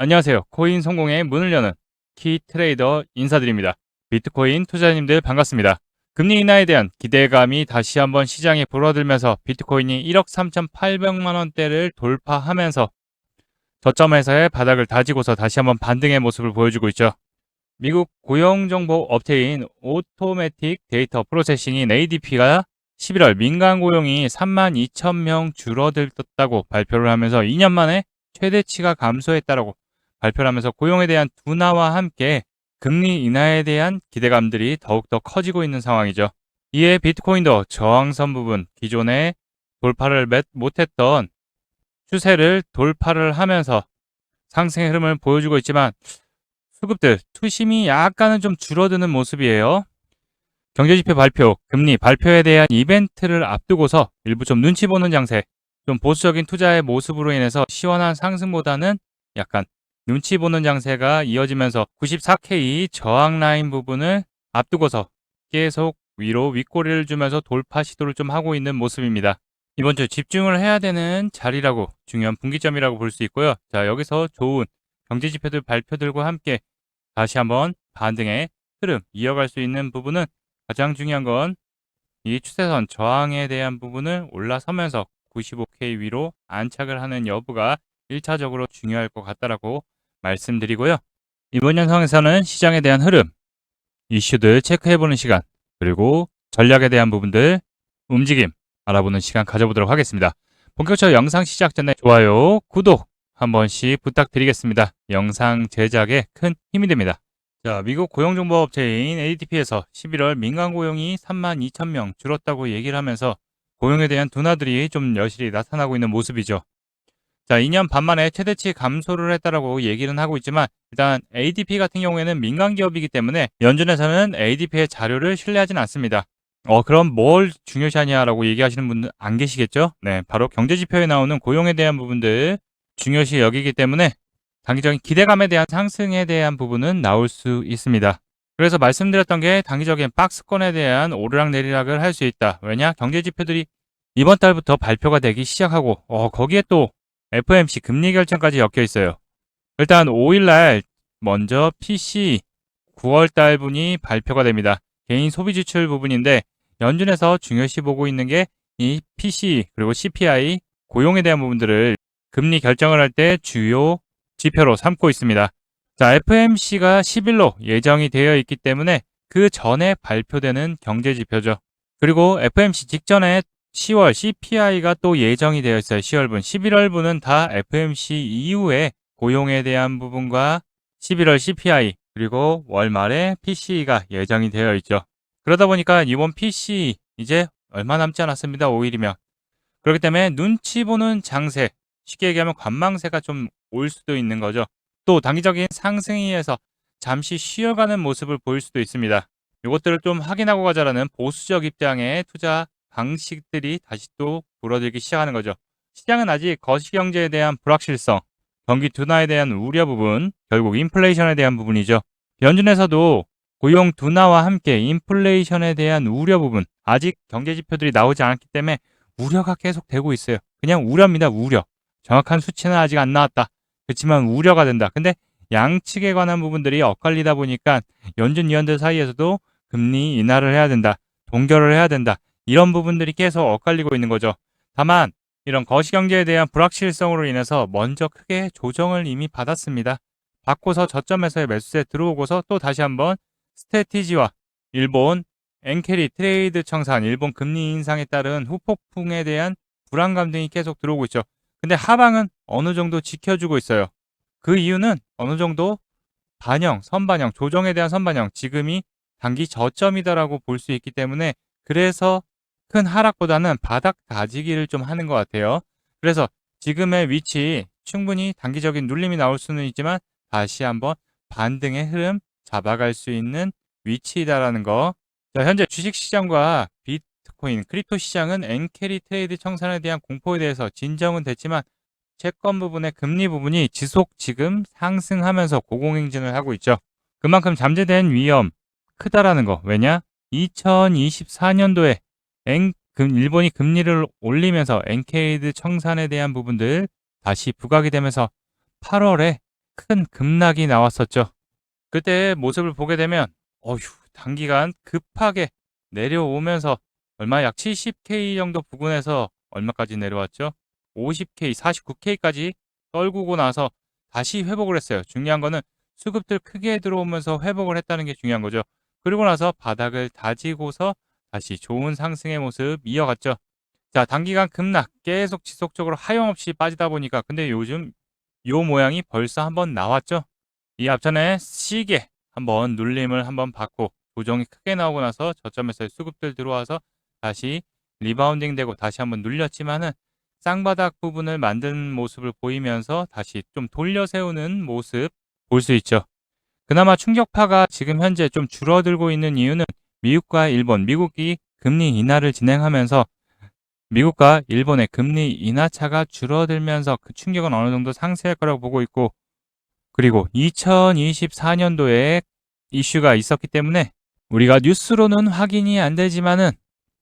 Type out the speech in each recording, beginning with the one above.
안녕하세요. 코인 성공의 문을 여는 키트레이더 인사드립니다. 비트코인 투자자님들 반갑습니다. 금리 인하에 대한 기대감이 다시 한번 시장에 불어들면서 비트코인이 1억 3,800만 원대를 돌파하면서 저점에서의 바닥을 다지고서 다시 한번 반등의 모습을 보여주고 있죠. 미국 고용정보 업체인 오토매틱 데이터 프로세싱인 ADP가 11월 민간 고용이 32,000명 줄어들었다고 발표를 하면서 2년 만에 최대치가 감소했다라고 발표를 하면서 고용에 대한 둔화와 함께 금리 인하에 대한 기대감들이 더욱더 커지고 있는 상황이죠. 이에 비트코인도 저항선 부분, 기존에 돌파를 못했던 추세를 돌파를 하면서 상승의 흐름을 보여주고 있지만 수급들 투심이 약간은 좀 줄어드는 모습이에요. 경제지표 발표, 금리 발표에 대한 이벤트를 앞두고서 일부 좀 눈치 보는 장세, 좀 보수적인 투자의 모습으로 인해서 시원한 상승보다는 약간 눈치 보는 장세가 이어지면서 94K 저항 라인 부분을 앞두고서 계속 위로 윗꼬리를 주면서 돌파 시도를 좀 하고 있는 모습입니다. 이번 주 집중을 해야 되는 자리라고 중요한 분기점이라고 볼 수 있고요. 자, 여기서 좋은 경제지표들 발표들과 함께 다시 한번 반등의 흐름 이어갈 수 있는 부분은 가장 중요한 건 이 추세선 저항에 대한 부분을 올라서면서 95K 위로 안착을 하는 여부가 1차적으로 중요할 것 같다라고 말씀드리고요. 이번 영상에서는 시장에 대한 흐름, 이슈들 체크해보는 시간, 그리고 전략에 대한 부분들, 움직임 알아보는 시간 가져보도록 하겠습니다. 본격적으로 영상 시작 전에 좋아요, 구독 한 번씩 부탁드리겠습니다. 영상 제작에 큰 힘이 됩니다. 자, 미국 고용정보업체인 ADP에서 11월 민간 고용이 32,000명 줄었다고 얘기를 하면서 고용에 대한 둔화들이 좀 여실히 나타나고 있는 모습이죠. 자, 2년 반 만에 최대치 감소를 했다라고 얘기는 하고 있지만 일단 ADP 같은 경우에는 민간 기업이기 때문에 연준에서는 ADP의 자료를 신뢰하진 않습니다. 그럼 뭘 중요시하냐라고 얘기하시는 분들 안 계시겠죠? 네, 바로 경제지표에 나오는 고용에 대한 부분들 중요시 여기기 때문에 단기적인 기대감에 대한 상승에 대한 부분은 나올 수 있습니다. 그래서 말씀드렸던 게 단기적인 박스권에 대한 오르락내리락을 할 수 있다. 왜냐? 경제지표들이 이번 달부터 발표가 되기 시작하고 거기에 또 FOMC 금리 결정까지 엮여 있어요. 일단 5일날 먼저 PC 9월달 분이 발표가 됩니다. 개인 소비 지출 부분인데 연준에서 중요시 보고 있는 게 이 PC 그리고 CPI 고용에 대한 부분들을 금리 결정을 할 때 주요 지표로 삼고 있습니다. 자, FOMC가 10일로 예정이 되어 있기 때문에 그 전에 발표되는 경제 지표죠. 그리고 FOMC 직전에 10월 CPI가 또 예정이 되어 있어요. 10월분, 11월분은 다 FOMC 이후에 고용에 대한 부분과 11월 CPI 그리고 월말에 PCE가 예정이 되어 있죠. 그러다 보니까 이번 PC 이제 얼마 남지 않았습니다. 5일이면. 그렇기 때문에 눈치 보는 장세, 쉽게 얘기하면 관망세가 좀 올 수도 있는 거죠. 또 단기적인 상승위에서 잠시 쉬어가는 모습을 보일 수도 있습니다. 이것들을 좀 확인하고 가자라는 보수적 입장의 투자 방식들이 다시 또 불어들기 시작하는 거죠. 시장은 아직 거시경제에 대한 불확실성, 경기 둔화에 대한 우려 부분, 결국 인플레이션에 대한 부분이죠. 연준에서도 고용 둔화와 함께 인플레이션에 대한 우려 부분, 아직 경제 지표들이 나오지 않았기 때문에 우려가 계속 되고 있어요. 그냥 우려입니다. 우려. 정확한 수치는 아직 안 나왔다. 그렇지만 우려가 된다. 근데 양측에 관한 부분들이 엇갈리다 보니까 연준 위원들 사이에서도 금리 인하를 해야 된다. 동결을 해야 된다. 이런 부분들이 계속 엇갈리고 있는 거죠. 다만 이런 거시경제에 대한 불확실성으로 인해서 먼저 크게 조정을 이미 받았습니다. 받고서 저점에서의 매수세 들어오고서 또 다시 한번 스태티지와 일본 엔케리 트레이드 청산, 일본 금리 인상에 따른 후폭풍에 대한 불안감 등이 계속 들어오고 있죠. 근데 하방은 어느 정도 지켜주고 있어요. 그 이유는 어느 정도 선반영, 조정에 대한 선반영, 지금이 단기 저점이다라고 볼 수 있기 때문에 그래서 큰 하락보다는 바닥 다지기를 좀 하는 것 같아요. 그래서 지금의 위치 충분히 단기적인 눌림이 나올 수는 있지만 다시 한번 반등의 흐름 잡아갈 수 있는 위치이다라는 거. 자, 현재 주식시장과 비트코인, 크립토 시장은 엔캐리 트레이드 청산에 대한 공포에 대해서 진정은 됐지만 채권 부분의 금리 부분이 지금 상승하면서 고공행진을 하고 있죠. 그만큼 잠재된 위험 크다라는 거. 왜냐? 2024년도에 일본이 금리를 올리면서 엔케이드 청산에 대한 부분들 다시 부각이 되면서 8월에 큰 급락이 나왔었죠. 그때 모습을 보게 되면 단기간 급하게 내려오면서 얼마 약 70K 정도 부근에서 얼마까지 내려왔죠? 50K, 49K까지 떨구고 나서 다시 회복을 했어요. 중요한 거는 수급들 크게 들어오면서 회복을 했다는 게 중요한 거죠. 그리고 나서 바닥을 다지고서 다시 좋은 상승의 모습 이어갔죠. 자, 단기간 급락 계속 지속적으로 하염없이 빠지다 보니까 근데 요즘 요 모양이 벌써 한번 나왔죠. 이 앞전에 시계 한번 눌림을 한번 받고 조정이 크게 나오고 나서 저점에서 수급들 들어와서 다시 리바운딩 되고 다시 한번 눌렸지만은 쌍바닥 부분을 만든 모습을 보이면서 다시 좀 돌려 세우는 모습 볼 수 있죠. 그나마 충격파가 지금 현재 좀 줄어들고 있는 이유는 미국과 일본, 미국이 금리 인하를 진행하면서 미국과 일본의 금리 인하 차가 줄어들면서 그 충격은 어느 정도 상쇄할 거라고 보고 있고, 그리고 2024년도에 이슈가 있었기 때문에 우리가 뉴스로는 확인이 안 되지만은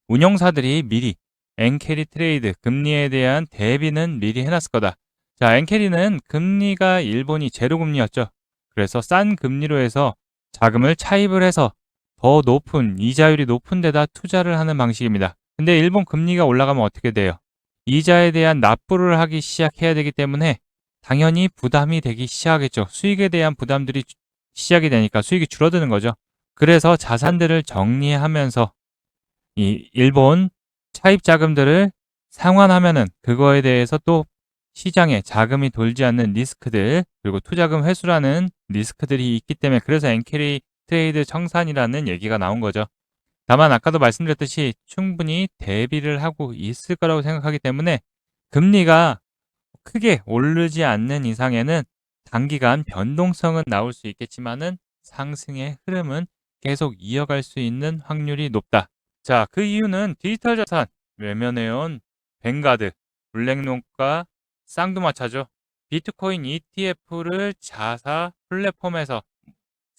운용사들이 미리 엔캐리 트레이드 금리에 대한 대비는 미리 해놨을 거다. 자, 엔캐리는 금리가 일본이 제로 금리였죠. 그래서 싼 금리로 해서 자금을 차입을 해서 더 높은 이자율이 높은 데다 투자를 하는 방식입니다. 근데 일본 금리가 올라가면 어떻게 돼요? 이자에 대한 납부를 하기 시작해야 되기 때문에 당연히 부담이 되기 시작하겠죠. 수익에 대한 부담들이 시작이 되니까 수익이 줄어드는 거죠. 그래서 자산들을 정리하면서 이 일본 차입 자금들을 상환하면은 그거에 대해서 또 시장에 자금이 돌지 않는 리스크들, 그리고 투자금 회수라는 리스크들이 있기 때문에 그래서 엔캐리 트레이드 청산이라는 얘기가 나온 거죠. 다만 아까도 말씀드렸듯이 충분히 대비를 하고 있을 거라고 생각하기 때문에 금리가 크게 오르지 않는 이상에는 단기간 변동성은 나올 수 있겠지만은 상승의 흐름은 계속 이어갈 수 있는 확률이 높다. 자, 그 이유는 디지털 자산, 외면해온 뱅가드, 블랙록과 쌍두마차죠. 비트코인 ETF를 자사 플랫폼에서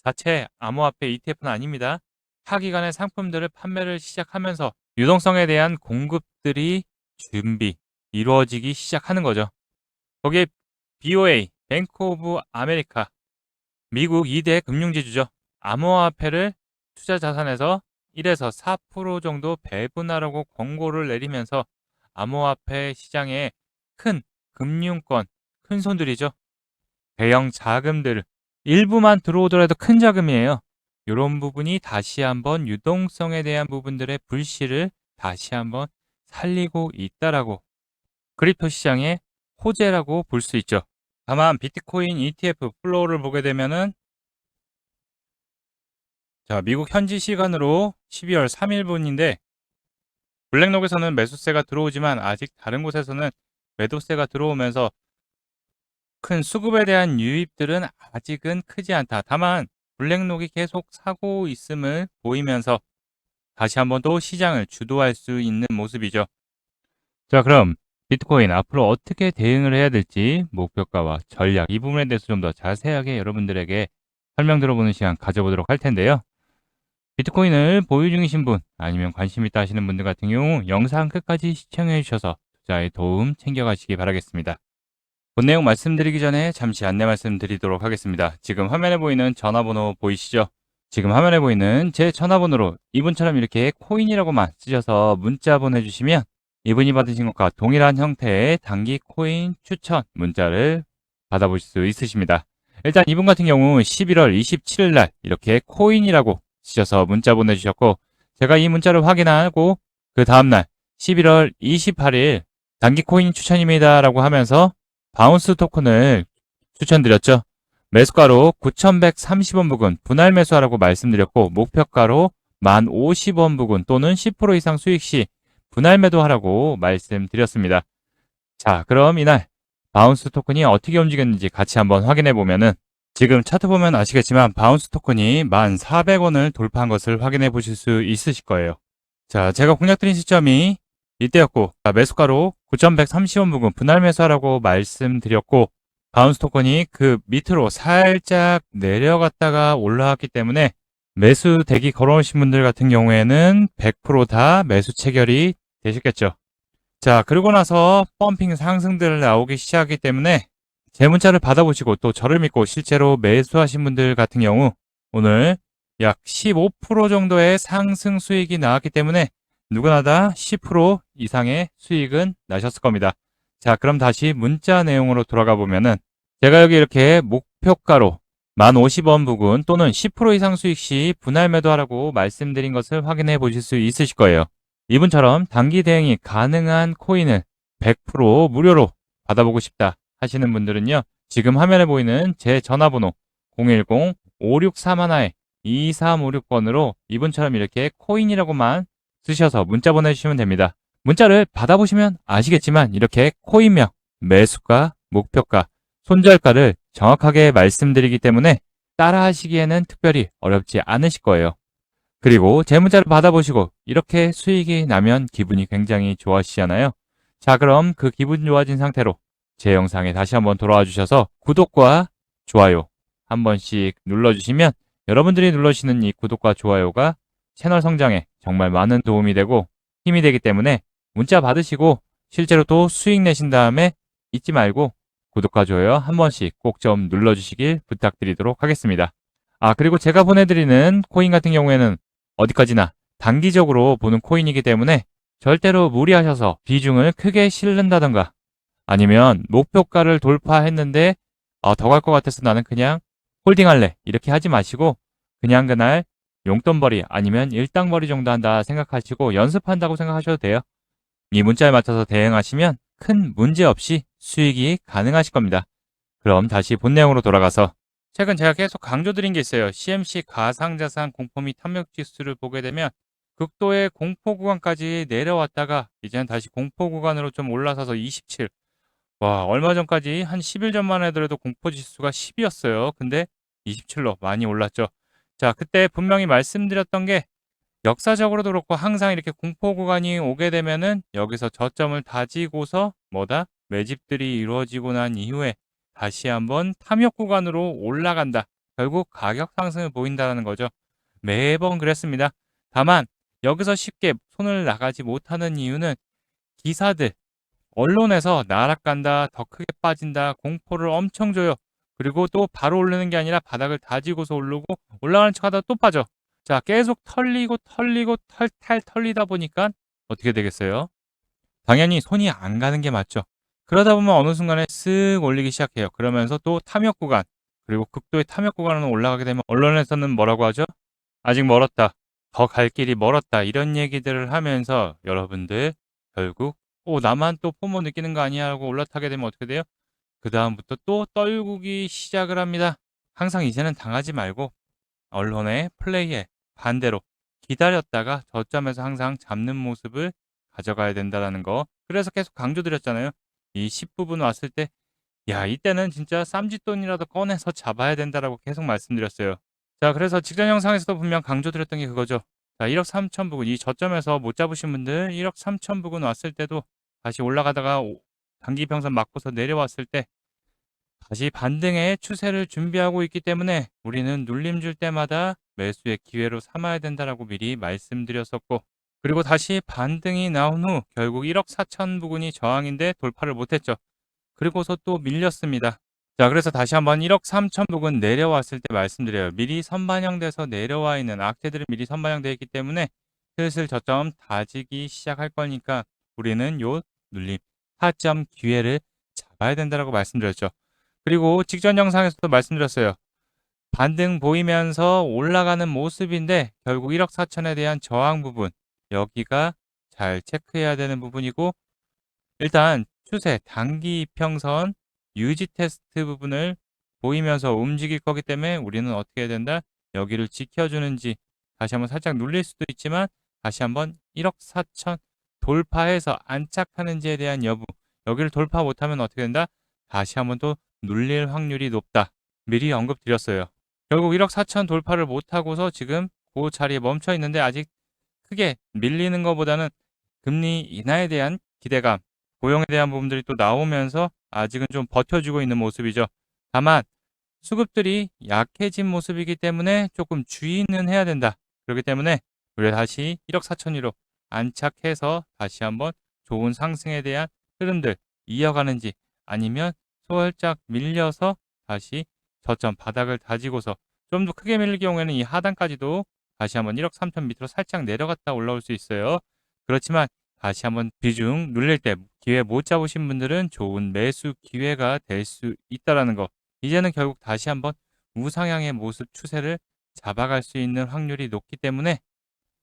자체 암호화폐 ETF는 아닙니다. 차기간의 상품들을 판매를 시작하면서 유동성에 대한 공급들이 이루어지기 시작하는 거죠. 거기에 BOA, 뱅크 오브 아메리카, 미국 2대 금융지주죠. 암호화폐를 투자 자산에서 1에서 4% 정도 배분하라고 권고를 내리면서 암호화폐 시장에 큰 금융권, 큰 손들이죠. 대형 자금들, 일부만 들어오더라도 큰 자금이에요. 이런 부분이 다시 한번 유동성에 대한 부분들의 불씨를 다시 한번 살리고 있다라고 크립토 시장의 호재라고 볼 수 있죠. 다만 비트코인 ETF 플로우를 보게 되면은 자, 미국 현지 시간으로 12월 3일분인데 블랙록에서는 매수세가 들어오지만 아직 다른 곳에서는 매도세가 들어오면서 큰 수급에 대한 유입들은 아직은 크지 않다. 다만 블랙록이 계속 사고 있음을 보이면서 다시 한번 또 시장을 주도할 수 있는 모습이죠. 자, 그럼 비트코인 앞으로 어떻게 대응을 해야 될지 목표가와 전략 이 부분에 대해서 좀 더 자세하게 여러분들에게 설명 들어보는 시간 가져보도록 할 텐데요. 비트코인을 보유 중이신 분 아니면 관심 있다 하시는 분들 같은 경우 영상 끝까지 시청해 주셔서 투자에 도움 챙겨가시기 바라겠습니다. 본 내용 말씀드리기 전에 잠시 안내 말씀드리도록 하겠습니다. 지금 화면에 보이는 전화번호 보이시죠? 지금 화면에 보이는 제 전화번호로 이분처럼 이렇게 코인이라고만 쓰셔서 문자 보내주시면 이분이 받으신 것과 동일한 형태의 단기 코인 추천 문자를 받아보실 수 있으십니다. 일단 이분 같은 경우 11월 27일 날 이렇게 코인이라고 쓰셔서 문자 보내주셨고 제가 이 문자를 확인하고 그 다음날 11월 28일 단기 코인 추천입니다 라고 하면서 바운스 토큰을 추천드렸죠. 매수가로 9,130원 부근 분할 매수하라고 말씀드렸고 목표가로 1,050원 부근 또는 10% 이상 수익 시 분할 매도하라고 말씀드렸습니다. 자, 그럼 이날 바운스 토큰이 어떻게 움직였는지 같이 한번 확인해 보면은 지금 차트 보면 아시겠지만 바운스 토큰이 1,400원을 돌파한 것을 확인해 보실 수 있으실 거예요. 자, 제가 공략드린 시점이 이때였고 매수가로 9,130원 부근 분할 매수하라고 말씀드렸고 바운스 토큰이 그 밑으로 살짝 내려갔다가 올라왔기 때문에 매수 대기 걸어오신 분들 같은 경우에는 100% 매수 체결이 되셨겠죠. 자, 그러고 나서 펌핑 상승들 나오기 시작하기 때문에 제 문자를 받아보시고 또 저를 믿고 실제로 매수하신 분들 같은 경우 오늘 약 15% 정도의 상승 수익이 나왔기 때문에 누구나 다 10% 이상의 수익은 나셨을 겁니다. 자, 그럼 다시 문자 내용으로 돌아가 보면은 제가 여기 이렇게 목표가로 1050원 부근 또는 10% 이상 수익 시 분할 매도하라고 말씀드린 것을 확인해 보실 수 있으실 거예요. 이분처럼 단기 대응이 가능한 코인을 100% 무료로 받아보고 싶다 하시는 분들은요. 지금 화면에 보이는 제 전화번호 010-5631-2356번으로 이분처럼 이렇게 코인이라고만 쓰셔서 문자 보내주시면 됩니다. 문자를 받아보시면 아시겠지만 이렇게 코인명, 매수가, 목표가, 손절가를 정확하게 말씀드리기 때문에 따라하시기에는 특별히 어렵지 않으실 거예요. 그리고 제 문자를 받아보시고 이렇게 수익이 나면 기분이 굉장히 좋아지잖아요. 자, 그럼 그 기분 좋아진 상태로 제 영상에 다시 한번 돌아와 주셔서 구독과 좋아요 한 번씩 눌러주시면 여러분들이 눌러주시는 이 구독과 좋아요가 채널 성장에 정말 많은 도움이 되고 힘이 되기 때문에 문자 받으시고 실제로 또 수익 내신 다음에 잊지 말고 구독과 좋아요 한 번씩 꼭 좀 눌러주시길 부탁드리도록 하겠습니다. 아, 그리고 제가 보내드리는 코인 같은 경우에는 어디까지나 단기적으로 보는 코인이기 때문에 절대로 무리하셔서 비중을 크게 실른다던가 아니면 목표가를 돌파했는데 더 갈 것 같아서 나는 그냥 홀딩할래 이렇게 하지 마시고 그냥 그날 용돈벌이 아니면 일당벌이 정도 한다 생각하시고 연습한다고 생각하셔도 돼요. 이 문자에 맞춰서 대응하시면 큰 문제 없이 수익이 가능하실 겁니다. 그럼 다시 본 내용으로 돌아가서 최근 제가 계속 강조드린 게 있어요. CMC 가상자산 공포 및 탐욕 지수를 보게 되면 극도의 공포 구간까지 내려왔다가 이제는 다시 공포 구간으로 좀 올라서서 27. 와, 얼마 전까지 한 10일 전만 해더라도 공포 지수가 10이었어요. 근데 27로 많이 올랐죠. 자, 그때 분명히 말씀드렸던 게 역사적으로도 그렇고 항상 이렇게 공포 구간이 오게 되면은 여기서 저점을 다지고서 뭐다? 매집들이 이루어지고 난 이후에 다시 한번 탐욕 구간으로 올라간다. 결국 가격 상승을 보인다는 거죠. 매번 그랬습니다. 다만 여기서 쉽게 손을 나가지 못하는 이유는 기사들, 언론에서 날아간다, 더 크게 빠진다, 공포를 엄청 줘요. 그리고 또 바로 오르는 게 아니라 바닥을 다지고서 오르고 올라가는 척하다 또 빠져. 자, 계속 털리고 털리고 털탈 털리다 보니까 어떻게 되겠어요? 당연히 손이 안 가는 게 맞죠. 그러다 보면 어느 순간에 쓱 올리기 시작해요. 그러면서 또 탐욕 구간, 그리고 극도의 탐욕 구간으로 올라가게 되면 언론에서는 뭐라고 하죠? 아직 멀었다. 더 갈 길이 멀었다. 이런 얘기들을 하면서 여러분들 결국 나만 또 포모 느끼는 거 아니야 하고 올라타게 되면 어떻게 돼요? 그다음부터 또 떨구기 시작을 합니다. 항상 이제는 당하지 말고 언론의 플레이에 반대로 기다렸다가 저점에서 항상 잡는 모습을 가져가야 된다는 거. 그래서 계속 강조드렸잖아요. 이 10부분 왔을 때, 야, 이때는 진짜 쌈짓돈이라도 꺼내서 잡아야 된다라고 계속 말씀드렸어요. 자, 그래서 직전 영상에서도 분명 강조드렸던 게 그거죠. 자, 1억 3천 부근, 이 저점에서 못 잡으신 분들 1억 3천 부근 왔을 때도 다시 올라가다가 단기 평선 맞고서 내려왔을 때 다시 반등의 추세를 준비하고 있기 때문에 우리는 눌림 줄 때마다 매수의 기회로 삼아야 된다라고 미리 말씀드렸었고, 그리고 다시 반등이 나온 후 결국 1억 4천 부근이 저항인데 돌파를 못했죠. 그리고서 또 밀렸습니다. 자, 그래서 다시 한번 1억 3천 부근 내려왔을 때 말씀드려요. 미리 선반영돼서 내려와 있는 악재들은 미리 선반영되어 있기 때문에 슬슬 저점 다지기 시작할 거니까 우리는 요 눌림 타점 기회를 잡아야 된다라고 말씀드렸죠. 그리고 직전 영상에서도 말씀드렸어요. 반등 보이면서 올라가는 모습인데 결국 1억 4천에 대한 저항 부분, 여기가 잘 체크해야 되는 부분이고, 일단 추세 단기 이평선 유지 테스트 부분을 보이면서 움직일 거기 때문에 우리는 어떻게 해야 된다? 여기를 지켜주는지 다시 한번 살짝 눌릴 수도 있지만 다시 한번 1억 4천 돌파해서 안착하는지에 대한 여부, 여기를 돌파 못하면 어떻게 된다? 다시 한번 또 눌릴 확률이 높다. 미리 언급드렸어요. 결국 1억 4천 돌파를 못하고서 지금 그 자리에 멈춰 있는데 아직 크게 밀리는 것보다는 금리 인하에 대한 기대감, 고용에 대한 부분들이 또 나오면서 아직은 좀 버텨주고 있는 모습이죠. 다만 수급들이 약해진 모습이기 때문에 조금 주의는 해야 된다. 그렇기 때문에 우리가 다시 1억 4천위로 안착해서 다시 한번 좋은 상승에 대한 흐름들 이어가는지 아니면 살짝 밀려서 다시 저점 바닥을 다지고서 좀 더 크게 밀릴 경우에는 이 하단까지도 다시 한번 1억 3천 밑으로 살짝 내려갔다 올라올 수 있어요. 그렇지만 다시 한번 비중 눌릴 때 기회 못 잡으신 분들은 좋은 매수 기회가 될 수 있다라는 거. 이제는 결국 다시 한번 우상향의 모습 추세를 잡아갈 수 있는 확률이 높기 때문에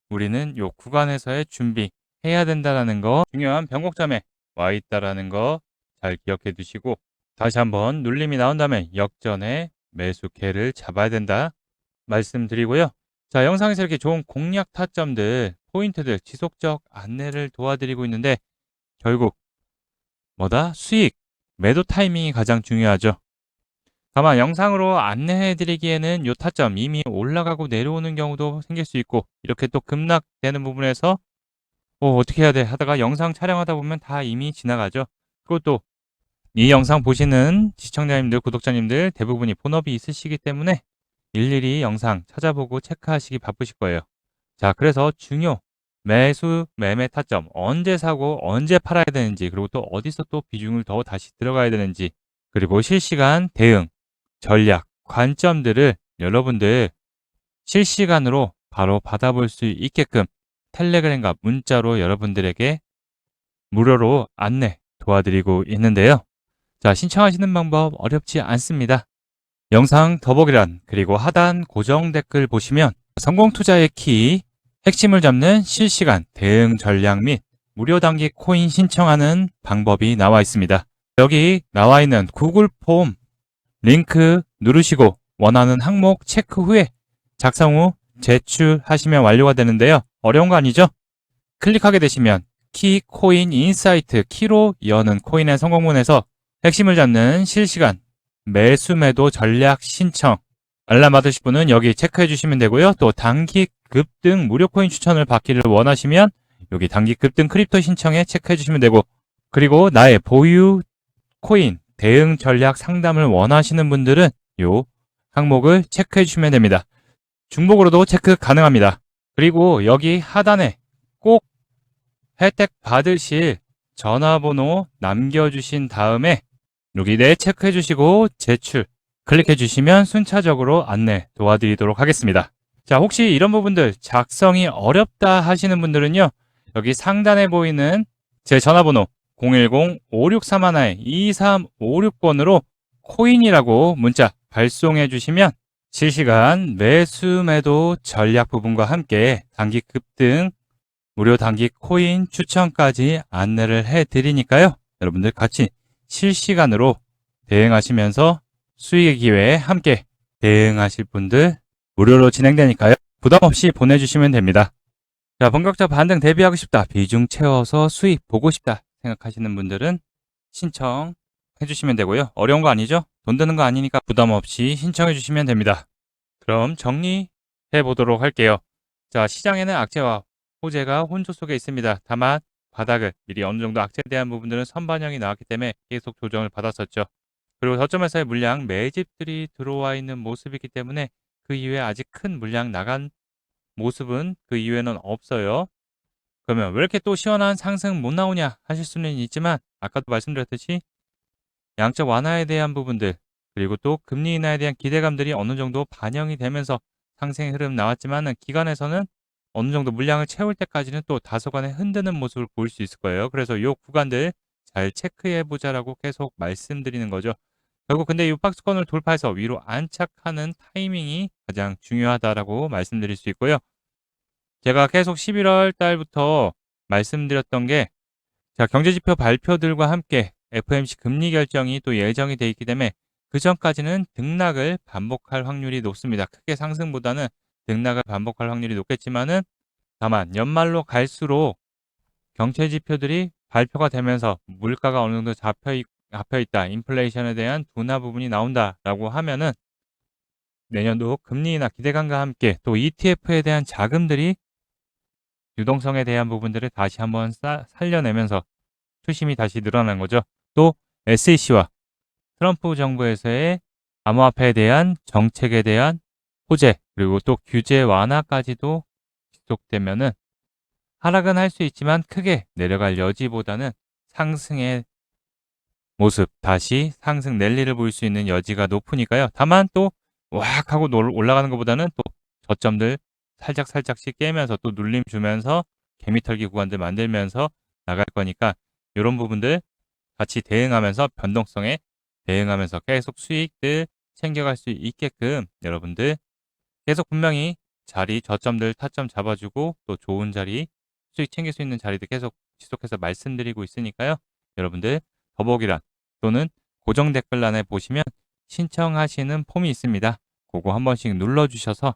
우리는 요 구간에서의 준비해야 된다라는 거, 중요한 변곡점에 와 있다라는 거 잘 기억해 두시고, 다시 한번 눌림이 나온 다음에 역전의 매수캐를 잡아야 된다 말씀드리고요. 자, 영상에서 이렇게 좋은 공략 타점들, 포인트들 지속적 안내를 도와드리고 있는데 결국 뭐다? 수익, 매도 타이밍이 가장 중요하죠. 다만 영상으로 안내해드리기에는 요 타점 이미 올라가고 내려오는 경우도 생길 수 있고, 이렇게 또 급락되는 부분에서 어떻게 해야 돼 하다가 영상 촬영하다 보면 다 이미 지나가죠. 그리고 또 이 영상 보시는 시청자님들, 구독자님들 대부분이 본업이 있으시기 때문에 일일이 영상 찾아보고 체크하시기 바쁘실 거예요. 자, 그래서 중요 매수, 매매 타점, 언제 사고 언제 팔아야 되는지, 그리고 또 어디서 또 비중을 더 다시 들어가야 되는지, 그리고 실시간 대응, 전략, 관점들을 여러분들 실시간으로 바로 받아볼 수 있게끔 텔레그램과 문자로 여러분들에게 무료로 안내 도와드리고 있는데요. 자, 신청하시는 방법 어렵지 않습니다. 영상 더보기란 그리고 하단 고정 댓글 보시면 성공 투자의 키, 핵심을 잡는 실시간 대응 전략 및 무료 단기 코인 신청하는 방법이 나와 있습니다. 여기 나와 있는 구글 폼 링크 누르시고 원하는 항목 체크 후에 작성 후 제출하시면 완료가 되는데요. 어려운 거 아니죠? 클릭하게 되시면 키 코인 인사이트, 키로 여는 코인의 성공문에서 핵심을 잡는 실시간 매수 매도 전략 신청 알람 받으실 분은 여기 체크해 주시면 되고요. 또 단기 급등 무료 코인 추천을 받기를 원하시면 여기 단기 급등 크립토 신청에 체크해 주시면 되고, 그리고 나의 보유 코인 대응 전략 상담을 원하시는 분들은 요 항목을 체크해 주시면 됩니다. 중복으로도 체크 가능합니다. 그리고 여기 하단에 꼭 혜택 받으실 전화번호 남겨주신 다음에 여기 네 체크해 주시고 제출 클릭해 주시면 순차적으로 안내 도와드리도록 하겠습니다. 자, 혹시 이런 부분들 작성이 어렵다 하시는 분들은요, 여기 상단에 보이는 제 전화번호 010-5631-2356번으로 코인이라고 문자 발송해 주시면 실시간 매수 매도 전략 부분과 함께 단기 급등 무료 단기 코인 추천까지 안내를 해 드리니까요. 여러분들 같이 실시간으로 대응하시면서 수익의 기회에 함께 대응하실 분들 무료로 진행되니까요. 부담 없이 보내주시면 됩니다. 자, 본격적 반등 대비하고 싶다, 비중 채워서 수익 보고 싶다 생각하시는 분들은 신청해 주시면 되고요. 어려운 거 아니죠? 돈 드는 거 아니니까 부담 없이 신청해 주시면 됩니다. 그럼 정리해 보도록 할게요. 자, 시장에는 악재와 호재가 혼조 속에 있습니다. 다만 바닥을 미리 어느 정도 악재에 대한 부분들은 선반영이 나왔기 때문에 계속 조정을 받았었죠. 그리고 저점에서의 물량 매집들이 들어와 있는 모습이기 때문에 그 이후에 아직 큰 물량 나간 모습은 그 이후에는 없어요. 그러면 왜 이렇게 또 시원한 상승 못 나오냐 하실 수는 있지만, 아까도 말씀드렸듯이 양적 완화에 대한 부분들, 그리고 또 금리 인하에 대한 기대감들이 어느 정도 반영이 되면서 상승의 흐름 나왔지만은 기관에서는 어느 정도 물량을 채울 때까지는 또 다소간의 흔드는 모습을 보일 수 있을 거예요. 그래서 이 구간들 잘 체크해 보자라고 계속 말씀드리는 거죠. 결국 근데 이 박스권을 돌파해서 위로 안착하는 타이밍이 가장 중요하다라고 말씀드릴 수 있고요. 제가 계속 11월 달부터 말씀드렸던 게, 자, 경제지표 발표들과 함께 FOMC 금리 결정이 또 예정이 돼 있기 때문에 그 전까지는 등락을 반복할 확률이 높습니다. 크게 상승보다는 등락을 반복할 확률이 높겠지만은, 다만 연말로 갈수록 경제 지표들이 발표가 되면서 물가가 어느 정도 잡혀 있다, 인플레이션에 대한 둔화 부분이 나온다라고 하면은 내년도 금리 인하 기대감과 함께 또 ETF에 대한 자금들이 유동성에 대한 부분들을 다시 한번 살려내면서 투심이 다시 늘어난 거죠. 또 SEC와 트럼프 정부에서의 암호화폐에 대한 정책에 대한 호재, 그리고 또 규제 완화까지도 지속되면은 하락은 할 수 있지만 크게 내려갈 여지보다는 상승의 모습 다시 상승 랠리를 볼 수 있는 여지가 높으니까요. 다만 또 왁 하고 올라가는 것보다는 또 저점들 살짝씩 깨면서 또 눌림 주면서 개미털기 구간들 만들면서 나갈 거니까 요런 부분들 같이 대응하면서 변동성에 대응하면서 계속 수익들 챙겨갈 수 있게끔 여러분들 계속 분명히 자리 저점들 타점 잡아주고 또 좋은 자리 수익 챙길 수 있는 자리들 계속 지속해서 말씀드리고 있으니까요. 여러분들 더보기란 또는 고정 댓글란에 보시면 신청하시는 폼이 있습니다. 그거 한 번씩 눌러주셔서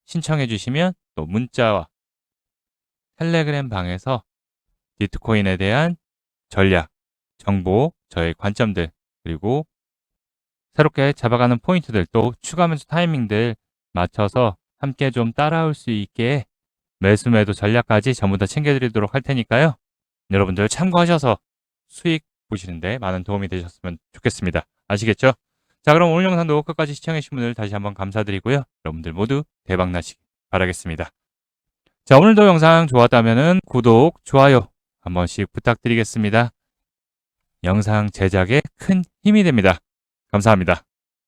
신청해 주시면 또 문자와 텔레그램 방에서 비트코인에 대한 전략, 정보, 저의 관점들 그리고 새롭게 잡아가는 포인트들 또 추가하면서 타이밍들 맞춰서 함께 좀 따라올 수 있게 매수 전략까지 전부 다 챙겨드리도록 할 테니까요. 여러분들 참고하셔서 수익 보시는데 많은 도움이 되셨으면 좋겠습니다. 아시겠죠? 자, 그럼 오늘 영상도 끝까지 시청해주신 분들 다시 한번 감사드리고요. 여러분들 모두 대박 나시기 바라겠습니다. 자, 오늘도 영상 좋았다면 구독, 좋아요 한 번씩 부탁드리겠습니다. 영상 제작에 큰 힘이 됩니다. 감사합니다.